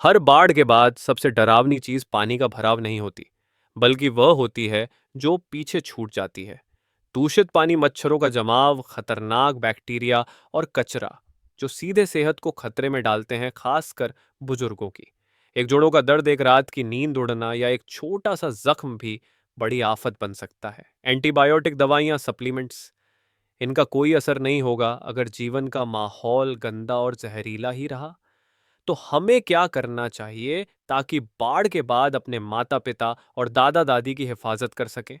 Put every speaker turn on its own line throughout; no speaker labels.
हर बाढ़ के बाद सबसे डरावनी चीज पानी का भराव नहीं होती, बल्कि वह होती है जो पीछे छूट जाती है। दूषित पानी, मच्छरों का जमाव, खतरनाक बैक्टीरिया और कचरा जो सीधे सेहत को खतरे में डालते हैं, खासकर बुजुर्गों की। एक जोड़ों का दर्द, एक रात की नींद उड़ना या एक छोटा सा जख्म भी बड़ी आफत बन सकता है। एंटीबायोटिक दवाइयाँ, सप्लीमेंट्स, इनका कोई असर नहीं होगा अगर जीवन का माहौल गंदा और जहरीला ही रहा। तो हमें क्या करना चाहिए ताकि बाढ़ के बाद अपने माता पिता और दादा दादी की हिफाजत कर सकें?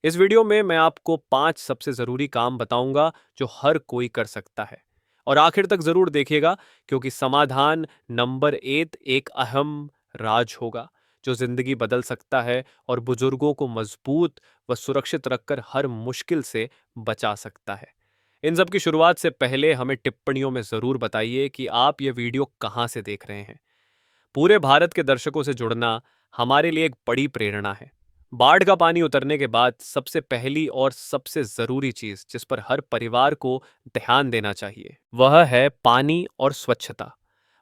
इस वीडियो में मैं आपको 5 सबसे जरूरी काम बताऊंगा जो हर कोई कर सकता है। और आखिर तक जरूर देखिएगा, क्योंकि समाधान नंबर 1 एक अहम राज होगा जो जिंदगी बदल सकता है और बुजुर्गों को मजबूत व सुरक्षित रखकर हर मुश्किल से बचा सकता है। इन सब की शुरुआत से पहले हमें टिप्पणियों में जरूर बताइए कि आप ये वीडियो कहाँ से देख रहे हैं। पूरे भारत के दर्शकों से जुड़ना हमारे लिए एक बड़ी प्रेरणा है। बाढ़ का पानी उतरने के बाद सबसे पहली और सबसे जरूरी चीज जिस पर हर परिवार को ध्यान देना चाहिए, वह है पानी और स्वच्छता।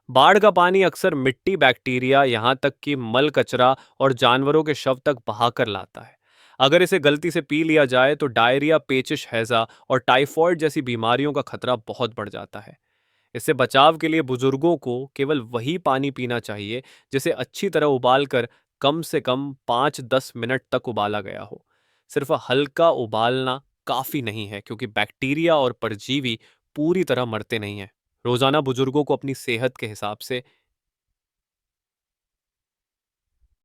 बाढ़ का पानी अक्सर मिट्टी, बैक्टीरिया, यहाँ तक कि मल, कचरा और जानवरों के शव तक बहाकर लाता है। अगर इसे गलती से पी लिया जाए तो डायरिया, पेचिश, हैजा और टाइफॉइड जैसी बीमारियों का खतरा बहुत बढ़ जाता है। इससे बचाव के लिए बुजुर्गों को केवल वही पानी पीना चाहिए जिसे अच्छी तरह उबाल कर कम से कम 5-10 मिनट तक उबाला गया हो। सिर्फ हल्का उबालना काफी नहीं है, क्योंकि बैक्टीरिया और परजीवी पूरी तरह मरते नहीं हैं। रोजाना बुजुर्गों को अपनी सेहत के हिसाब से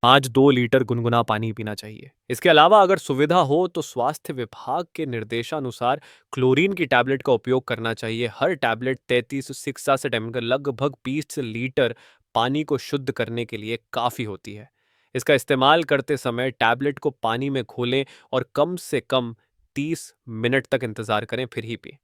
5-2 लीटर गुनगुना पानी पीना चाहिए। इसके अलावा अगर सुविधा हो तो स्वास्थ्य विभाग के निर्देशानुसार क्लोरीन की टैबलेट का उपयोग करना चाहिए। हर टैबलेट 33 से 66 का लगभग 20 लीटर पानी को शुद्ध करने के लिए काफ़ी होती है। इसका इस्तेमाल करते समय टैबलेट को पानी में घोलें और कम से कम 30 मिनट तक इंतज़ार करें, फिर ही पिएं।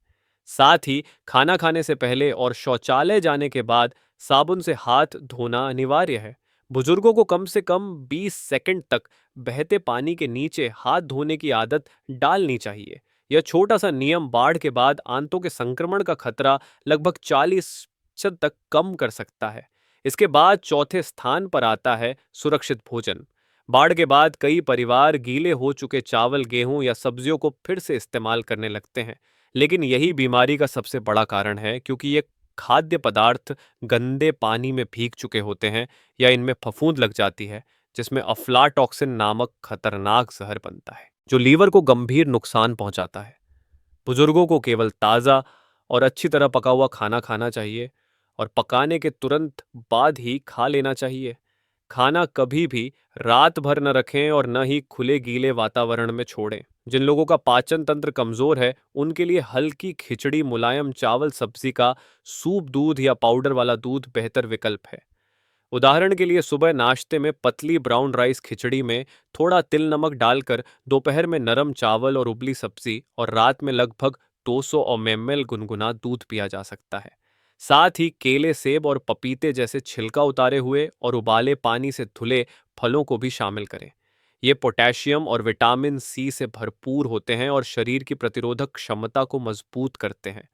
साथ ही खाना खाने से पहले और शौचालय जाने के बाद साबुन से हाथ धोना अनिवार्य है। बुजुर्गों को कम से कम 20 सेकंड तक बहते पानी के नीचे हाथ धोने की आदत डालनी चाहिए। यह छोटा सा नियम बाढ़ के बाद आंतों के संक्रमण का खतरा लगभग 40% तक कम कर सकता है। इसके बाद चौथे स्थान पर आता है सुरक्षित भोजन। बाढ़ के बाद कई परिवार गीले हो चुके चावल, गेहूं या सब्जियों को फिर से इस्तेमाल करने लगते हैं। लेकिन यही बीमारी का सबसे बड़ा कारण है, क्योंकि ये खाद्य पदार्थ गंदे पानी में भीग चुके होते हैं या इनमें फफूंद लग जाती है, जिसमें अफ्लाटॉक्सिन नामक खतरनाक जहर बनता है जो लीवर को गंभीर नुकसान पहुंचाता है। बुजुर्गों को केवल ताज़ा और अच्छी तरह पका हुआ खाना खाना चाहिए और पकाने के तुरंत बाद ही खा लेना चाहिए। खाना कभी भी रात भर न रखें और न ही खुले गीले वातावरण में छोड़ें। जिन लोगों का पाचन तंत्र कमजोर है, उनके लिए हल्की खिचड़ी, मुलायम चावल, सब्जी का सूप, दूध या पाउडर वाला दूध बेहतर विकल्प है। उदाहरण के लिए सुबह नाश्ते में पतली ब्राउन राइस खिचड़ी में थोड़ा तिल नमक डालकर, दोपहर में नरम चावल और उबली सब्जी और रात में लगभग 200 ml गुनगुना दूध पिया जा सकता है। साथ ही केले, सेब और पपीते जैसे छिलका उतारे हुए और उबाले पानी से धुले फलों को भी शामिल करें। ये पोटेशियम और विटामिन सी से भरपूर होते हैं और शरीर की प्रतिरोधक क्षमता को मजबूत करते हैं।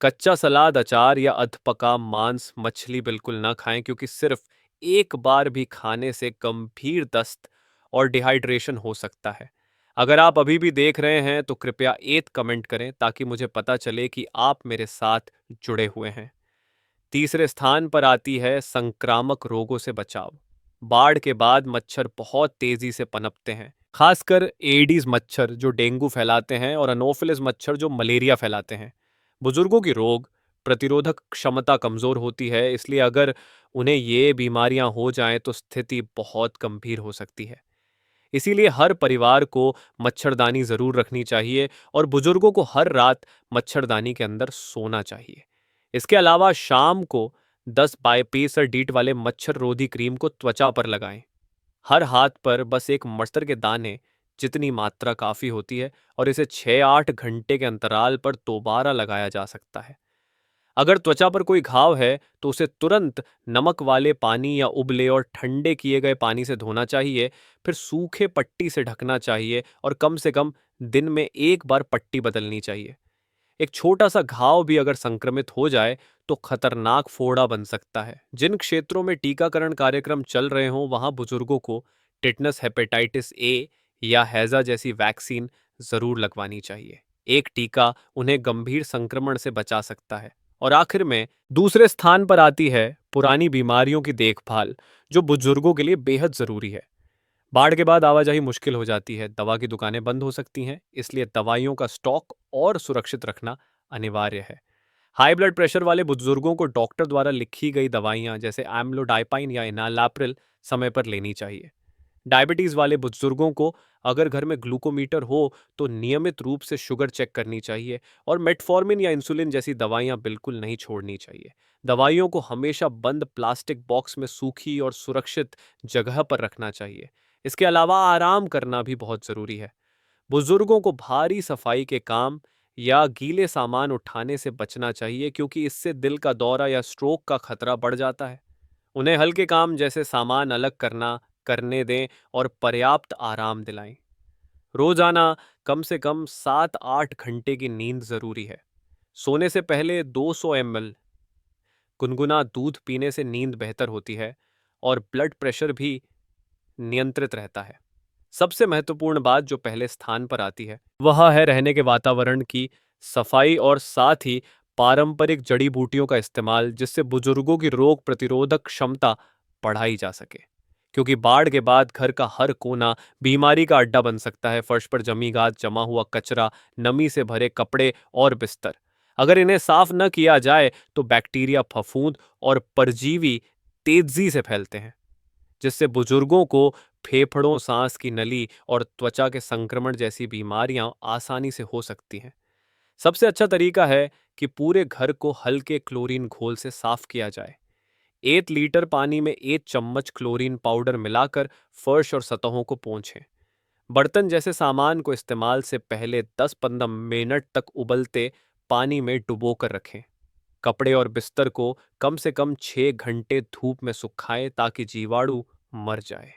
कच्चा सलाद, अचार या अधपका मांस, मछली बिल्कुल ना खाएं, क्योंकि सिर्फ एक बार भी खाने से गंभीर दस्त और डिहाइड्रेशन हो सकता है। अगर आप अभी भी देख रहे हैं तो कृपया एक कमेंट करें ताकि मुझे पता चले कि आप मेरे साथ जुड़े हुए हैं। तीसरे स्थान पर आती है संक्रामक रोगों से बचाव। बाढ़ के बाद मच्छर बहुत तेजी से पनपते हैं, खासकर एडीज मच्छर जो डेंगू फैलाते हैं और अनोफिलिस मच्छर जो मलेरिया फैलाते हैं। बुजुर्गों की रोग प्रतिरोधक क्षमता कमजोर होती है, इसलिए अगर उन्हें ये बीमारियां हो जाएं तो स्थिति बहुत गंभीर हो सकती है। इसीलिए हर परिवार को मच्छरदानी जरूर रखनी चाहिए और बुजुर्गों को हर रात मच्छरदानी के अंदर सोना चाहिए। इसके अलावा शाम को 10 बाई 20 डीट वाले मच्छर रोधी क्रीम को त्वचा पर लगाएं। हर हाथ पर बस एक मटर के दाने जितनी मात्रा काफी होती है और इसे 6-8 घंटे के अंतराल पर दोबारा लगाया जा सकता है। अगर त्वचा पर कोई घाव है तो उसे तुरंत नमक वाले पानी या उबले और ठंडे किए गए पानी से धोना चाहिए। फिर सूखे पट्टी से ढकना चाहिए और कम से कम दिन में एक बार पट्टी बदलनी चाहिए। एक छोटा सा घाव भी अगर संक्रमित हो जाए तो खतरनाक फोड़ा बन सकता है। जिन क्षेत्रों में टीकाकरण कार्यक्रम चल रहे हों वहां बुजुर्गों को टिटनस, हेपेटाइटिस ए या हैजा जैसी वैक्सीन जरूर लगवानी चाहिए। एक टीका उन्हें गंभीर संक्रमण से बचा सकता है। और आखिर में दूसरे स्थान पर आती है पुरानी बीमारियों की देखभाल, जो बुजुर्गों के लिए बेहद जरूरी है। बाढ़ के बाद आवाजाही मुश्किल हो जाती है, दवा की दुकानें बंद हो सकती हैं, इसलिए दवाइयों का स्टॉक और सुरक्षित रखना अनिवार्य है। हाई ब्लड प्रेशर वाले बुजुर्गों को डॉक्टर द्वारा लिखी गई दवाइयां जैसे एम्लोडाइपाइन या इनालाप्रिल समय पर लेनी चाहिए। डायबिटीज वाले बुजुर्गों को अगर घर में ग्लूकोमीटर हो तो नियमित रूप से शुगर चेक करनी चाहिए और मेटफॉर्मिन या इंसुलिन जैसी दवाइयां बिल्कुल नहीं छोड़नी चाहिए। दवाइयों को हमेशा बंद प्लास्टिक बॉक्स में सूखी और सुरक्षित जगह पर रखना चाहिए। इसके अलावा आराम करना भी बहुत जरूरी है। बुजुर्गों को भारी सफाई के काम या गीले सामान उठाने से बचना चाहिए, क्योंकि इससे दिल का दौरा या स्ट्रोक का खतरा बढ़ जाता है। उन्हें हल्के काम जैसे सामान अलग करना करने दें और पर्याप्त आराम दिलाएं। रोजाना कम से कम 7-8 घंटे की नींद जरूरी है। सोने से पहले 200 ml गुनगुना दूध पीने से नींद बेहतर होती है और ब्लड प्रेशर भी नियंत्रित रहता है। सबसे महत्वपूर्ण बात जो पहले स्थान पर आती है वह है रहने के वातावरण की सफाई और साथ ही पारंपरिक जड़ी बूटियों का इस्तेमाल, जिससे बुजुर्गों की रोग प्रतिरोधक क्षमता बढ़ाई जा सके। क्योंकि बाढ़ के बाद घर का हर कोना बीमारी का अड्डा बन सकता है। फर्श पर जमी गाद, जमा हुआ कचरा, नमी से भरे कपड़े और बिस्तर, अगर इन्हें साफ न किया जाए तो बैक्टीरिया, फफूंद और परजीवी तेजी से फैलते हैं, जिससे बुजुर्गों को फेफड़ों, सांस की नली और त्वचा के संक्रमण जैसी बीमारियां आसानी से हो सकती हैं। सबसे अच्छा तरीका है कि पूरे घर को हल्के क्लोरीन घोल से साफ किया जाए। 1 लीटर पानी में 1 चम्मच क्लोरीन पाउडर मिलाकर फर्श और सतहों को पोंछें। बर्तन जैसे सामान को इस्तेमाल से पहले 10-15 मिनट तक उबलते पानी में डुबो कर रखें। कपड़े और बिस्तर को कम से कम 6 घंटे धूप में सुखाएं ताकि जीवाणु मर जाए।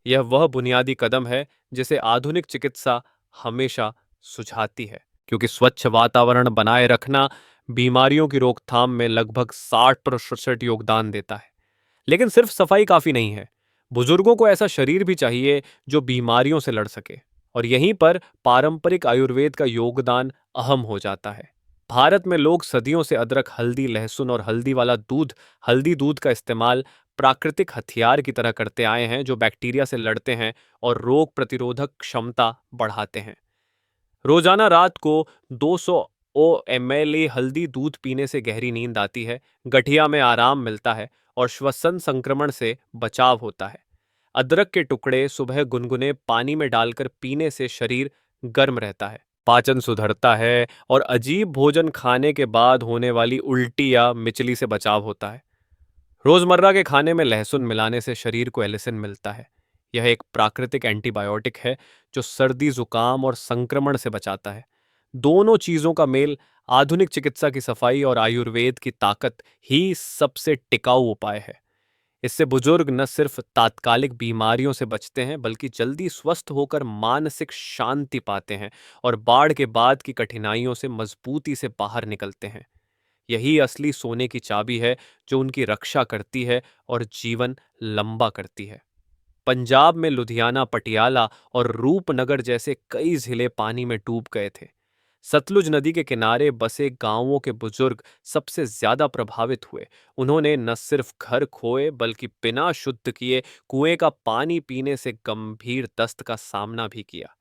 यह वह बुनियादी कदम है जिसे आधुनिक चिकित्सा हमेशा सुझाती है, क्योंकि स्वच्छ वातावरण बनाए रखना बीमारियों की रोकथाम में लगभग 60% योगदान देता है। लेकिन सिर्फ सफाई काफी नहीं है। बुजुर्गों को ऐसा शरीर भी चाहिए जो बीमारियों से लड़ सके, और यहीं पर पारंपरिक आयुर्वेद का योगदान अहम हो जाता है। भारत में लोग सदियों से अदरक, हल्दी, लहसुन और हल्दी वाला दूध, हल्दी दूध का इस्तेमाल प्राकृतिक हथियार की तरह करते आए हैं, जो बैक्टीरिया से लड़ते हैं और रोग प्रतिरोधक क्षमता बढ़ाते हैं। रोजाना रात को 200 ml हल्दी दूध पीने से गहरी नींद आती है, गठिया में आराम मिलता है और श्वसन संक्रमण से बचाव होता है। अदरक के टुकड़े सुबह गुनगुने पानी में डालकर पीने से शरीर गर्म रहता है, पाचन सुधरता है और अजीब भोजन खाने के बाद होने वाली उल्टी या मिचली से बचाव होता है। रोजमर्रा के खाने में लहसुन मिलाने से शरीर को एलिसिन मिलता है। यह एक प्राकृतिक एंटीबायोटिक है जो सर्दी, जुकाम और संक्रमण से बचाता है। दोनों चीजों का मेल आधुनिक चिकित्सा की सफाई और आयुर्वेद की ताकत ही सबसे टिकाऊ उपाय है। इससे बुजुर्ग न सिर्फ तात्कालिक बीमारियों से बचते हैं, बल्कि जल्दी स्वस्थ होकर मानसिक शांति पाते हैं और बाढ़ के बाद की कठिनाइयों से मजबूती से बाहर निकलते हैं। यही असली सोने की चाबी है जो उनकी रक्षा करती है और जीवन लंबा करती है। पंजाब में लुधियाना, पटियाला और रूपनगर जैसे कई जिले पानी में डूब गए थे। सतलुज नदी के किनारे बसे गांवों के बुजुर्ग सबसे ज्यादा प्रभावित हुए। उन्होंने न सिर्फ घर खोए, बल्कि बिना शुद्ध किए कुएं का पानी पीने से गंभीर दस्त का सामना भी किया।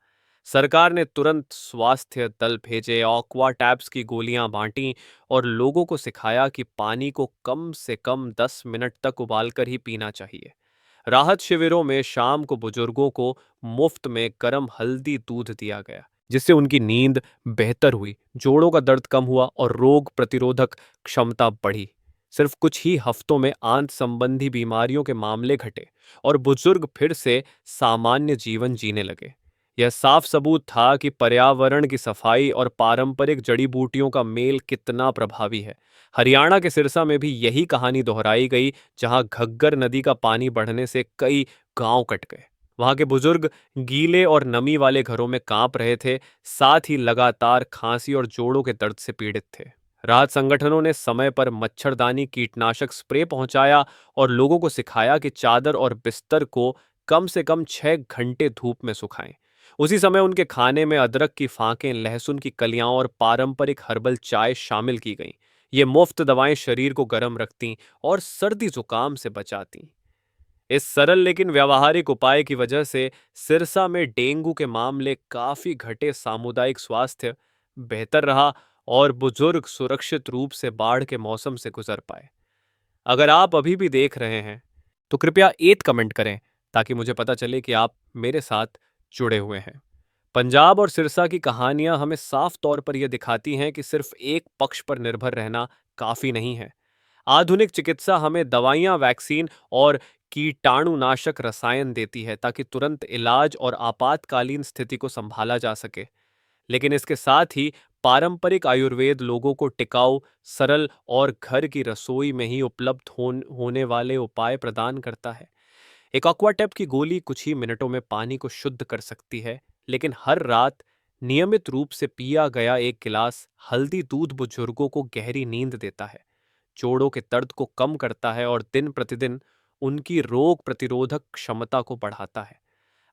सरकार ने तुरंत स्वास्थ्य दल भेजे, ऑक्वा टैब्स की गोलियां बांटी और लोगों को सिखाया कि पानी को कम से कम 10 मिनट तक उबालकर ही पीना चाहिए। राहत शिविरों में शाम को बुजुर्गों को मुफ्त में गर्म हल्दी दूध दिया गया, जिससे उनकी नींद बेहतर हुई, जोड़ों का दर्द कम हुआ और रोग प्रतिरोधक क्षमता बढ़ी। सिर्फ कुछ ही हफ्तों में आंत संबंधी बीमारियों के मामले घटे और बुजुर्ग फिर से सामान्य जीवन जीने लगे। यह साफ सबूत था कि पर्यावरण की सफाई और पारंपरिक जड़ी बूटियों का मेल कितना प्रभावी है। हरियाणा के सिरसा में भी यही कहानी दोहराई गई, जहां घग्गर नदी का पानी बढ़ने से कई गांव कट गए। वहां के बुजुर्ग गीले और नमी वाले घरों में कांप रहे थे, साथ ही लगातार खांसी और जोड़ों के दर्द से पीड़ित थे। राहत संगठनों ने समय पर मच्छरदानी, कीटनाशक स्प्रे पहुंचाया और लोगों को सिखाया कि चादर और बिस्तर को कम से कम 6 घंटे धूप में सुखाएं। उसी समय उनके खाने में अदरक की फांकें, लहसुन की कलियां और पारंपरिक हर्बल चाय शामिल की गईं। ये मुफ्त दवाएं शरीर को गर्म रखती और सर्दी जुकाम से बचाती। इस सरल लेकिन व्यावहारिक उपाय की वजह से सिरसा में डेंगू के मामले काफी घटे, सामुदायिक स्वास्थ्य बेहतर रहा और बुजुर्ग सुरक्षित रूप से बाढ़ के मौसम से गुजर पाए। अगर आप अभी भी देख रहे हैं तो कृपया एक कमेंट करें ताकि मुझे पता चले कि आप मेरे साथ जुड़े हुए हैं। पंजाब और सिरसा की कहानियां हमें साफ तौर पर यह दिखाती हैं कि सिर्फ एक पक्ष पर निर्भर रहना काफी नहीं है। आधुनिक चिकित्सा हमें दवाइयां, वैक्सीन और कीटाणुनाशक रसायन देती है ताकि तुरंत इलाज और आपातकालीन स्थिति को संभाला जा सके। लेकिन इसके साथ ही पारंपरिक आयुर्वेद लोगों को टिकाऊ, सरल और घर की रसोई में ही उपलब्ध होने वाले उपाय प्रदान करता है। एक एक्वाटेप की गोली कुछ ही मिनटों में पानी को शुद्ध कर सकती है, लेकिन हर रात नियमित रूप से पिया गया एक गिलास हल्दी दूध बुजुर्गों को गहरी नींद देता है, जोड़ों के दर्द को कम करता है और दिन प्रतिदिन उनकी रोग प्रतिरोधक क्षमता को बढ़ाता है।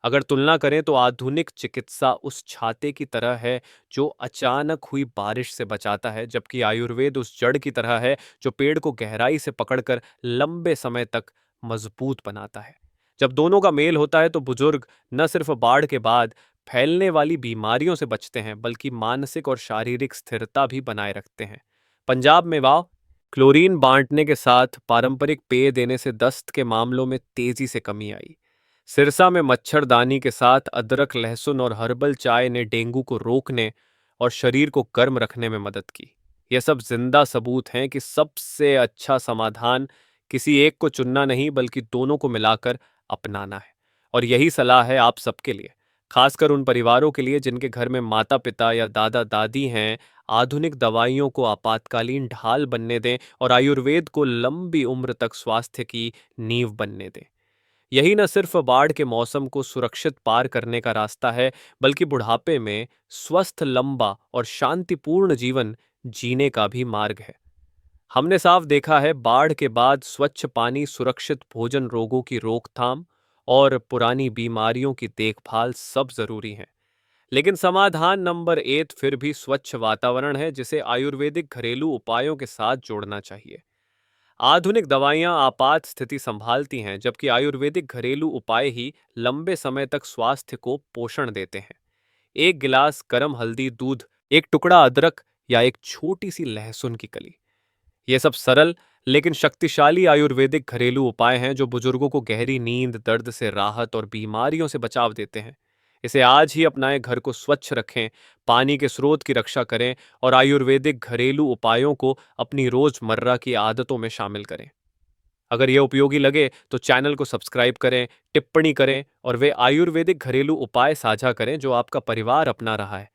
अगर तुलना करें तो आधुनिक चिकित्सा उस छाते की तरह है जो अचानक हुई बारिश से बचाता है, जबकि आयुर्वेद उस जड़ की तरह है जो पेड़ को गहराई से पकड़कर लंबे समय तक मजबूत बनाता है। जब दोनों का मेल होता है तो बुजुर्ग न सिर्फ बाढ़ के बाद फैलने वाली बीमारियों से बचते हैं, बल्कि मानसिक और शारीरिक स्थिरता भी बनाए रखते हैं। पंजाब में वाव क्लोरीन बांटने के साथ पारंपरिक पेय देने से दस्त के मामलों में तेजी से कमी आई। सिरसा में मच्छरदानी के साथ अदरक, लहसुन और हर्बल चाय ने डेंगू को रोकने और शरीर को गर्म रखने में मदद की। यह सब जिंदा सबूत हैं कि सबसे अच्छा समाधान किसी एक को चुनना नहीं, बल्कि दोनों को मिलाकर अपनाना है। और यही सलाह है आप सबके लिए, खासकर उन परिवारों के लिए जिनके घर में माता पिता या दादा दादी हैं। आधुनिक दवाइयों को आपातकालीन ढाल बनने दें और आयुर्वेद को लंबी उम्र तक स्वास्थ्य की नींव बनने दें। यही न सिर्फ बाढ़ के मौसम को सुरक्षित पार करने का रास्ता है, बल्कि बुढ़ापे में स्वस्थ, लंबा और शांतिपूर्ण जीवन जीने का भी मार्ग है। हमने साफ देखा है, बाढ़ के बाद स्वच्छ पानी, सुरक्षित भोजन, रोगों की रोकथाम और पुरानी बीमारियों की देखभाल सब जरूरी हैं। लेकिन समाधान नंबर 1 फिर भी स्वच्छ वातावरण है, जिसे आयुर्वेदिक घरेलू उपायों के साथ जोड़ना चाहिए। आधुनिक दवाइयां आपात स्थिति संभालती हैं, जबकि आयुर्वेदिक घरेलू उपाय ही लंबे समय तक स्वास्थ्य को पोषण देते हैं। एक गिलास गर्म हल्दी दूध, एक टुकड़ा अदरक या एक छोटी सी लहसुन की कली, ये सब सरल लेकिन शक्तिशाली आयुर्वेदिक घरेलू उपाय हैं जो बुजुर्गों को गहरी नींद, दर्द से राहत और बीमारियों से बचाव देते हैं। इसे आज ही अपनाएं, घर को स्वच्छ रखें, पानी के स्रोत की रक्षा करें और आयुर्वेदिक घरेलू उपायों को अपनी रोजमर्रा की आदतों में शामिल करें। अगर यह उपयोगी लगे तो चैनल को सब्सक्राइब करें, टिप्पणी करें और वे आयुर्वेदिक घरेलू उपाय साझा करें जो आपका परिवार अपना रहा है।